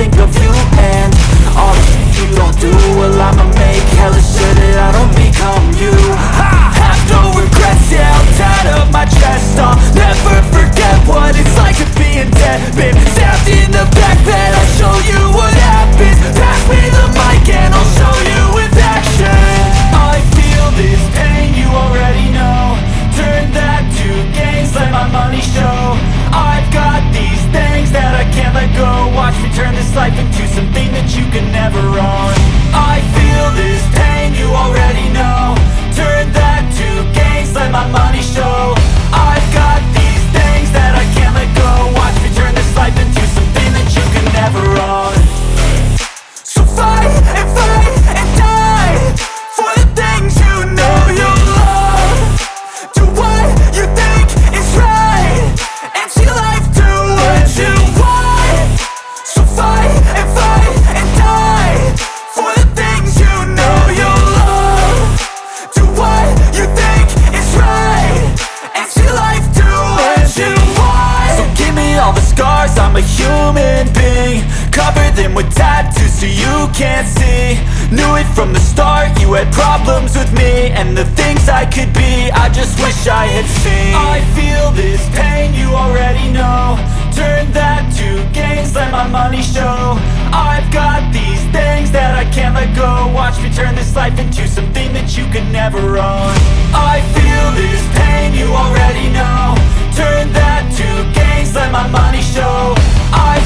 think of you. And all the shit you don't do, well I'ma make hella sure that I don't become you. I have no regrets, yeah, I'll tie up my chest. I'll never forget what it's like to being dead. Been stabbed in the back bed, I'll show you what happens. Pass me the mic and I'll show you with action. I feel this pain, you already know. Turn that to gains, let my money show. I've got these things that I can't let go. Watch me turn this life into something that you can never own. I feel this pain, you already know. Turn that to gains, let my money show. I've got these things that I can't let go. Watch me turn this life into something that you can never own. So fight and die for the things you know you love. Do what you think is right and see life do what you want. So fight and die for the things you know you love. Do what you think is right and see life do what you want. So give me all the scars, I'm a human being. Cover them with tattoos so you can't see. Knew it from the start, you had problems with me and the things I could be, I just wish I had seen. I feel this pain, you already know. Turn that to gains, let my money show. I've got these things that I can't let go. Watch me turn this life into something that you can never own. I feel this pain, you already know. Turn that to gains, let my money show. I